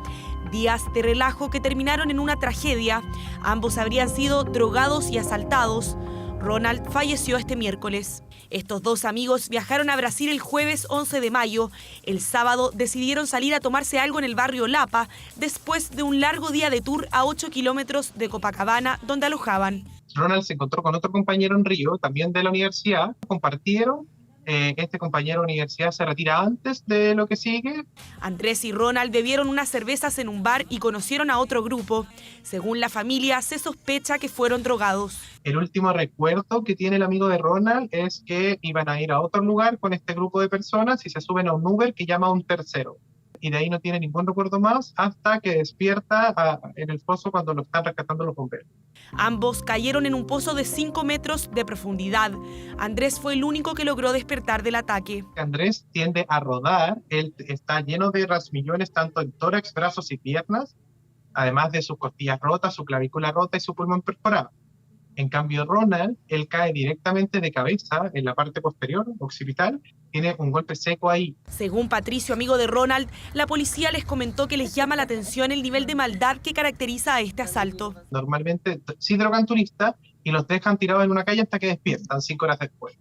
Días de relajo que terminaron en una tragedia. Ambos habrían sido drogados y asaltados. Ronald falleció este miércoles. Estos dos amigos viajaron a Brasil el jueves 11 de mayo. El sábado decidieron salir a tomarse algo en el barrio Lapa, después de un largo día de tour a 8 kilómetros de Copacabana, donde alojaban. Ronald se encontró con otro compañero en Río, también de la universidad, compartieron. Este compañero de universidad se retira antes de lo que sigue. Andrés y Ronald bebieron unas cervezas en un bar y conocieron a otro grupo. Según la familia, se sospecha que fueron drogados. El último recuerdo que tiene el amigo de Ronald es que iban a ir a otro lugar con este grupo de personas y se suben a un Uber que llama a un tercero. Y de ahí no tiene ningún recuerdo más hasta que despierta en el pozo cuando lo están rescatando los bomberos. Ambos cayeron en un pozo de 5 metros de profundidad. Andrés fue el único que logró despertar del ataque. Andrés tiende a rodar, él está lleno de rasmillones tanto en tórax, brazos y piernas, además de sus costillas rotas, su clavícula rota y su pulmón perforado. En cambio, Ronald, él cae directamente de cabeza en la parte posterior, occipital, tiene un golpe seco ahí. Según Patricio, amigo de Ronald, la policía les comentó que les llama la atención el nivel de maldad que caracteriza a este asalto. Normalmente sí drogan turistas y los dejan tirados en una calle hasta que despiertan 5 horas después.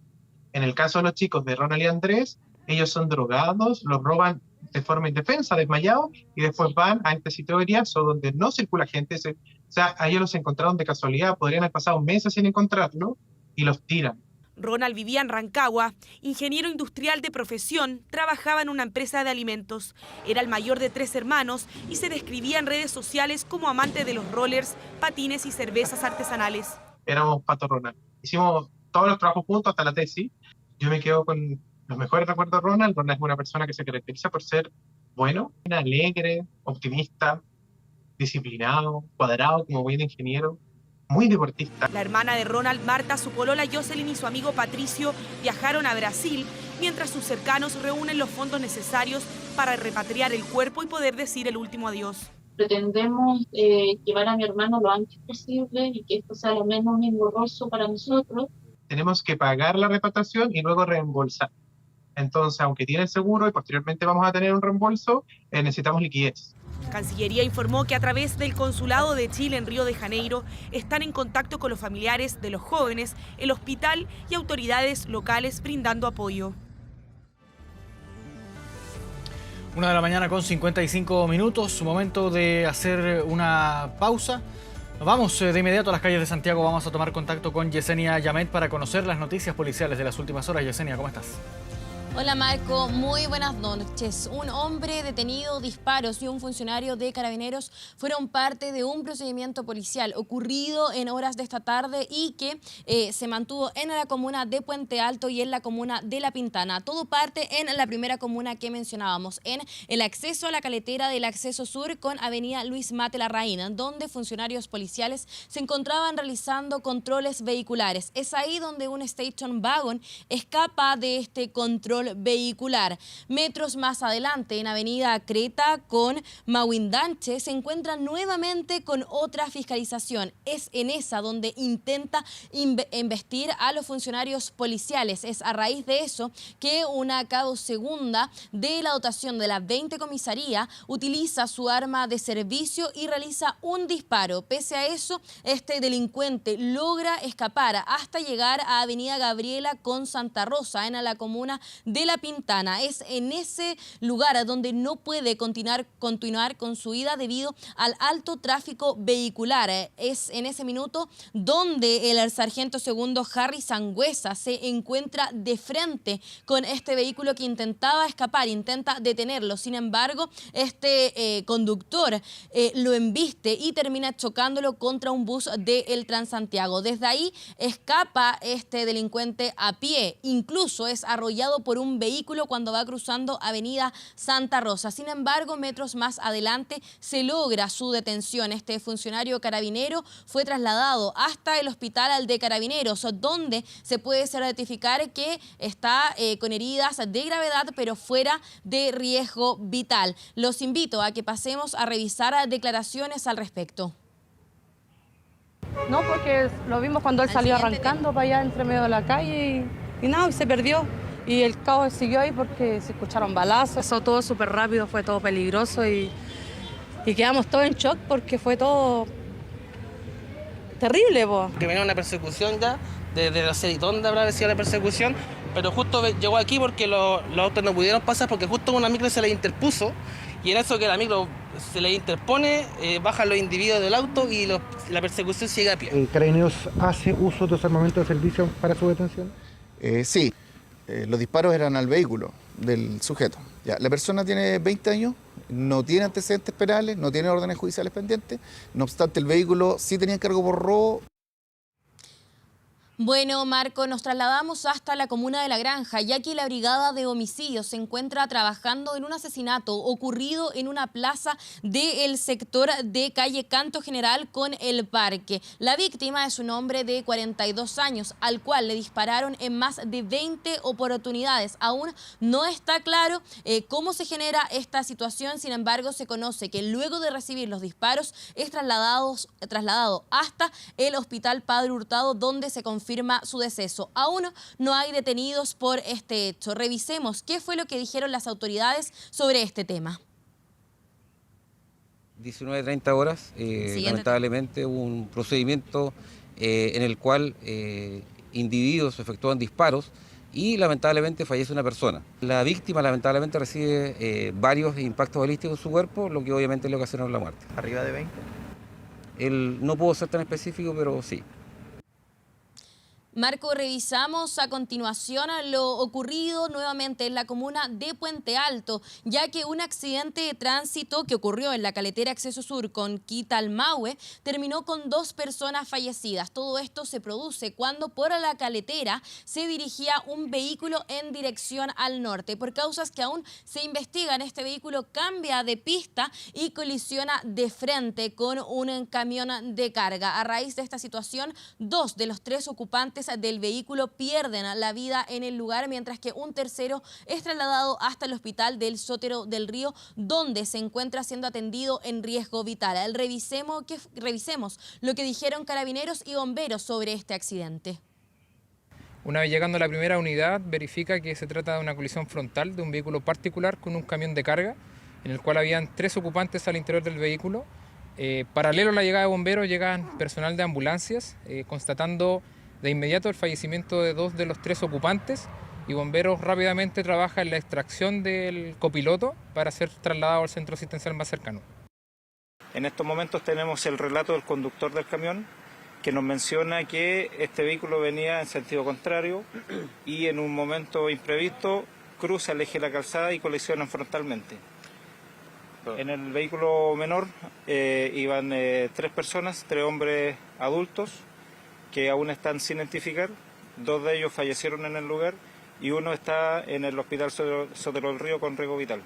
En el caso de los chicos de Ronald y Andrés, ellos son drogados, los roban de forma indefensa, desmayados, y después van a este sitio veriazo donde no circula gente. O sea, a ellos los encontraron de casualidad, podrían haber pasado meses sin encontrarlo, y los tiran. Ronald vivía en Rancagua, ingeniero industrial de profesión, trabajaba en una empresa de alimentos. Era el mayor de 3 hermanos y se describía en redes sociales como amante de los rollers, patines y cervezas artesanales. Éramos Pato Ronald. Hicimos todos los trabajos juntos hasta la tesis. Yo me quedo con los mejores recuerdos de Ronald. Ronald es una persona que se caracteriza por ser bueno, alegre, optimista, disciplinado, cuadrado como buen ingeniero, muy deportista. La hermana de Ronald, Marta, su polola Jocelyn y su amigo Patricio viajaron a Brasil, mientras sus cercanos reúnen los fondos necesarios para repatriar el cuerpo y poder decir el último adiós. Pretendemos llevar a mi hermano lo antes posible y que esto sea lo menos engorroso para nosotros. Tenemos que pagar la repatriación y luego reembolsar. Entonces, aunque tiene seguro y posteriormente vamos a tener un reembolso, necesitamos liquidez. Cancillería informó que a través del Consulado de Chile en Río de Janeiro están en contacto con los familiares de los jóvenes, el hospital y autoridades locales brindando apoyo. 1 de la mañana con 55 minutos, momento de hacer una pausa. Vamos de inmediato a las calles de Santiago, vamos a tomar contacto con Yesenia Yamet para conocer las noticias policiales de las últimas horas. Yesenia, ¿cómo estás? Hola Marco, muy buenas noches. Un hombre detenido, disparos y un funcionario de Carabineros fueron parte de un procedimiento policial ocurrido en horas de esta tarde y que se mantuvo en la comuna de Puente Alto y en la comuna de La Pintana. Todo parte en la primera comuna que mencionábamos, en el acceso a la caletera del acceso sur con avenida Luis Mate Larraín, donde funcionarios policiales se encontraban realizando controles vehiculares. Es ahí donde un station wagon escapa de este control vehicular. Metros más adelante, en avenida Creta con Mawindanche, se encuentra nuevamente con otra fiscalización. Es en esa donde intenta investir a los funcionarios policiales. Es a raíz de eso que una cabo segunda de la dotación de la 20 comisaría utiliza su arma de servicio y realiza un disparo. Pese a eso, este delincuente logra escapar hasta llegar a avenida Gabriela con Santa Rosa, en la comuna de La Pintana. Es en ese lugar donde no puede continuar con su ida debido al alto tráfico vehicular. Es en ese minuto donde el sargento segundo Harry Sangüesa se encuentra de frente con este vehículo que intentaba escapar, intenta detenerlo. Sin embargo, este conductor lo embiste y termina chocándolo contra un bus del Transantiago. Desde ahí escapa este delincuente a pie, incluso es arrollado por por un vehículo cuando va cruzando Avenida Santa Rosa. Sin embargo, metros más adelante se logra su detención. Este funcionario carabinero fue trasladado hasta el hospital de Carabineros, donde se puede certificar que está con heridas de gravedad, pero fuera de riesgo vital. Los invito a que pasemos a revisar declaraciones al respecto. No, porque lo vimos cuando él salió arrancando para allá entre medio de la calle y nada, y se perdió. Y el caos siguió ahí porque se escucharon balazos. Pasó todo súper rápido, fue todo peligroso y quedamos todos en shock porque fue todo terrible. Que venía una persecución ya, desde no sé dónde habrá sido la persecución, pero justo llegó aquí porque los autos no pudieron pasar porque justo una micro se les interpuso. Y en eso que la micro se le interpone, bajan los individuos del auto y la persecución sigue a pie. ¿Carabineros hace uso de los armamentos de servicio para su detención? Sí, los disparos eran al vehículo del sujeto. Ya, la persona tiene 20 años, no tiene antecedentes penales, no tiene órdenes judiciales pendientes, no obstante el vehículo sí tenía cargo por robo. Bueno, Marco, nos trasladamos hasta la comuna de La Granja, ya que la Brigada de Homicidios se encuentra trabajando en un asesinato ocurrido en una plaza del sector de calle Canto General con El Parque. La víctima es un hombre de 42 años, al cual le dispararon en más de 20 oportunidades. Aún no está claro cómo se genera esta situación, sin embargo, se conoce que luego de recibir los disparos es trasladado hasta el Hospital Padre Hurtado, donde se confirma su deceso. Aún no hay detenidos por este hecho. Revisemos qué fue lo que dijeron las autoridades sobre este tema. 19:30 horas, lamentablemente hubo un procedimiento en el cual individuos efectúan disparos y lamentablemente fallece una persona. La víctima lamentablemente recibe varios impactos balísticos en su cuerpo, lo que obviamente le ocasionó la muerte. ¿Arriba de 20? No puedo ser tan específico, pero sí. Marco, revisamos a continuación lo ocurrido nuevamente en la comuna de Puente Alto, ya que un accidente de tránsito que ocurrió en la carretera Acceso Sur con Quitalmahue terminó con 2 personas fallecidas. Todo esto se produce cuando por la carretera se dirigía un vehículo en dirección al norte. Por causas que aún se investigan, este vehículo cambia de pista y colisiona de frente con un camión de carga. A raíz de esta situación, 2 de los 3 ocupantes del vehículo pierden la vida en el lugar, mientras que un tercero es trasladado hasta el hospital del Sotero del Río, donde se encuentra siendo atendido en riesgo vital. Revisemos lo que dijeron carabineros y bomberos sobre este accidente. Una vez llegando a la primera unidad, verifica que se trata de una colisión frontal de un vehículo particular con un camión de carga, en el cual habían 3 ocupantes al interior del vehículo. Paralelo a la llegada de bomberos, llegan personal de ambulancias, constatando de inmediato el fallecimiento de 2 de los 3 ocupantes, y bomberos rápidamente trabaja en la extracción del copiloto para ser trasladado al centro asistencial más cercano. En estos momentos tenemos el relato del conductor del camión, que nos menciona que este vehículo venía en sentido contrario y en un momento imprevisto cruza el eje de la calzada y colisionan frontalmente. En el vehículo menor iban 3 personas, 3 hombres adultos, que aún están sin identificar. 2 de ellos fallecieron en el lugar y uno está en el hospital Sotero del Río con riesgo vital.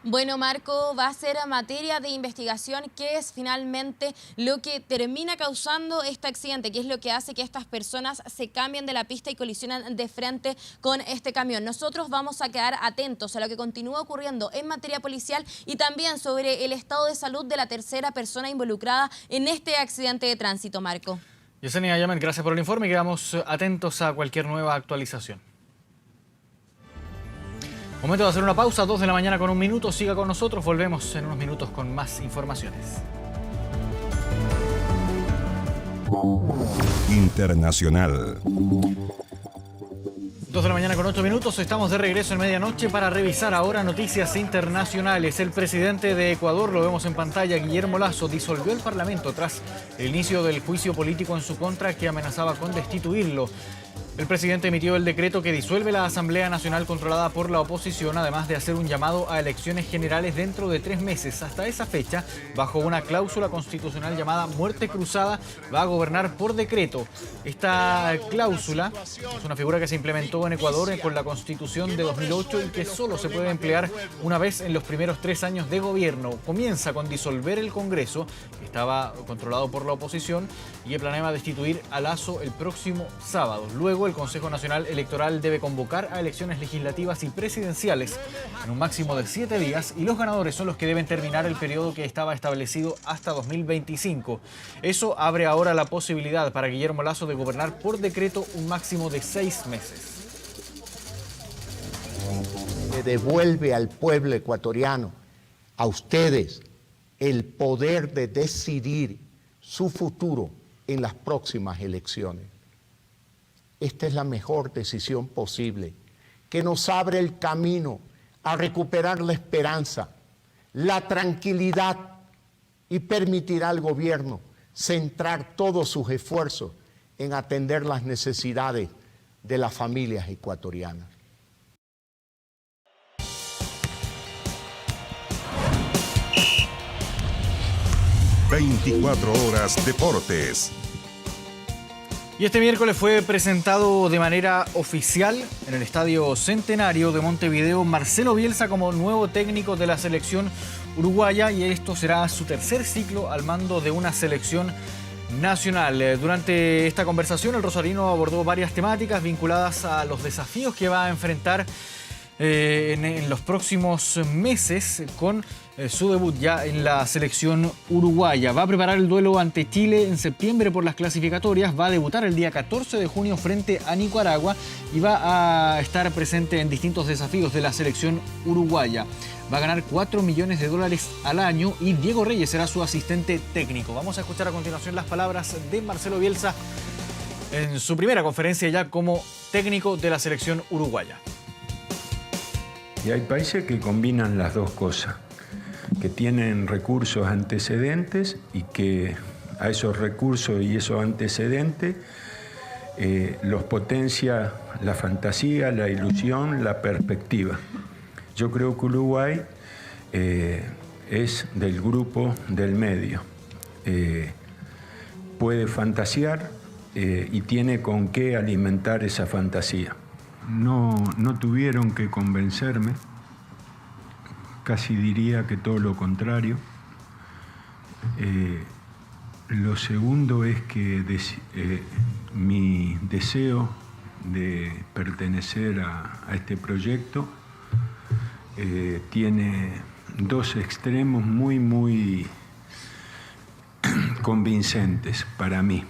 Bueno, Marco, va a ser materia de investigación qué es finalmente lo que termina causando este accidente, qué es lo que hace que estas personas se cambien de la pista y colisionan de frente con este camión. Nosotros vamos a quedar atentos a lo que continúa ocurriendo en materia policial y también sobre el estado de salud de la tercera persona involucrada en este accidente de tránsito, Marco. Yesenia Yamen, gracias por el informe y quedamos atentos a cualquier nueva actualización. Momento de hacer una pausa, 2 de la mañana con 1 minuto. Siga con nosotros, volvemos en unos minutos con más informaciones. Internacional. 2 de la mañana con 8 minutos, estamos de regreso en medianoche para revisar ahora noticias internacionales. El presidente de Ecuador, lo vemos en pantalla, Guillermo Lasso, disolvió el Parlamento tras el inicio del juicio político en su contra que amenazaba con destituirlo. El presidente emitió el decreto que disuelve la Asamblea Nacional controlada por la oposición, además de hacer un llamado a elecciones generales dentro de 3 meses. Hasta esa fecha, bajo una cláusula constitucional llamada muerte cruzada, va a gobernar por decreto. Esta cláusula es una figura que se implementó en Ecuador con la Constitución de 2008 y que solo se puede emplear una vez en los primeros 3 años de gobierno. Comienza con disolver el Congreso, que estaba controlado por la oposición y que planeaba destituir a Lasso el próximo sábado. Luego, el Consejo Nacional Electoral debe convocar a elecciones legislativas y presidenciales en un máximo de 7 días y los ganadores son los que deben terminar el periodo que estaba establecido hasta 2025. Eso abre ahora la posibilidad para Guillermo Lasso de gobernar por decreto un máximo de 6 meses. Le devuelve al pueblo ecuatoriano, a ustedes, el poder de decidir su futuro en las próximas elecciones. Esta es la mejor decisión posible, que nos abre el camino a recuperar la esperanza, la tranquilidad y permitirá al gobierno centrar todos sus esfuerzos en atender las necesidades de las familias ecuatorianas. ...24 horas Deportes. Y este miércoles fue presentado de manera oficial en el Estadio Centenario de Montevideo Marcelo Bielsa como nuevo técnico de la selección uruguaya, y esto será su tercer ciclo al mando de una selección nacional. Durante esta conversación el rosarino abordó varias temáticas vinculadas a los desafíos que va a enfrentar en los próximos meses con su debut ya en la selección uruguaya. Va a preparar el duelo ante Chile en septiembre por las clasificatorias, va a debutar el día 14 de junio frente a Nicaragua y va a estar presente en distintos desafíos de la selección uruguaya. Va a ganar $4 millones al año y Diego Reyes será su asistente técnico. Vamos a escuchar a continuación las palabras de Marcelo Bielsa en su primera conferencia ya como técnico de la selección uruguaya. Y hay países que combinan las dos cosas, que tienen recursos antecedentes y que a esos recursos y esos antecedentes los potencia la fantasía, la ilusión, la perspectiva. Yo creo que Uruguay es del grupo del medio. Puede fantasear y tiene con qué alimentar esa fantasía. No tuvieron que convencerme, casi diría que todo lo contrario. Lo segundo es que mi deseo de pertenecer a este proyecto tiene dos extremos muy convincentes para mí.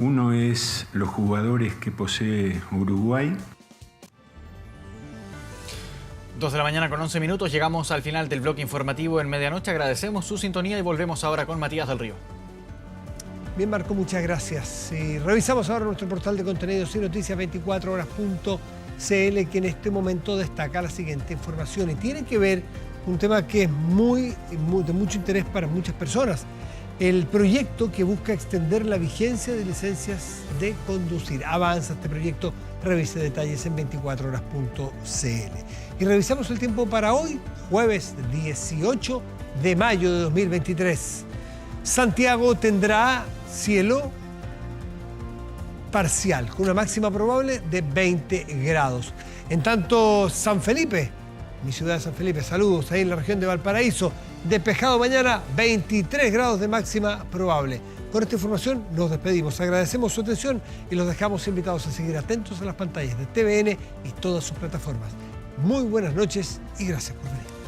Uno es los jugadores que posee Uruguay. 2 de la mañana con 11 minutos. Llegamos al final del bloque informativo en medianoche. Agradecemos su sintonía y volvemos ahora con Matías del Río. Bien, Marco, muchas gracias. Revisamos ahora nuestro portal de contenidos y noticias 24horas.cl, que en este momento destaca la siguiente información y tiene que ver con un tema que es de mucho interés para muchas personas. El proyecto que busca extender la vigencia de licencias de conducir. Avanza este proyecto, revise detalles en 24horas.cl. Y revisamos el tiempo para hoy, jueves 18 de mayo de 2023. Santiago tendrá cielo parcial, con una máxima probable de 20 grados. En tanto, San Felipe, mi ciudad de San Felipe, saludos, ahí en la región de Valparaíso, despejado mañana, 23 grados de máxima probable. Con esta información nos despedimos, agradecemos su atención y los dejamos invitados a seguir atentos a las pantallas de TVN y todas sus plataformas. Muy buenas noches y gracias por venir.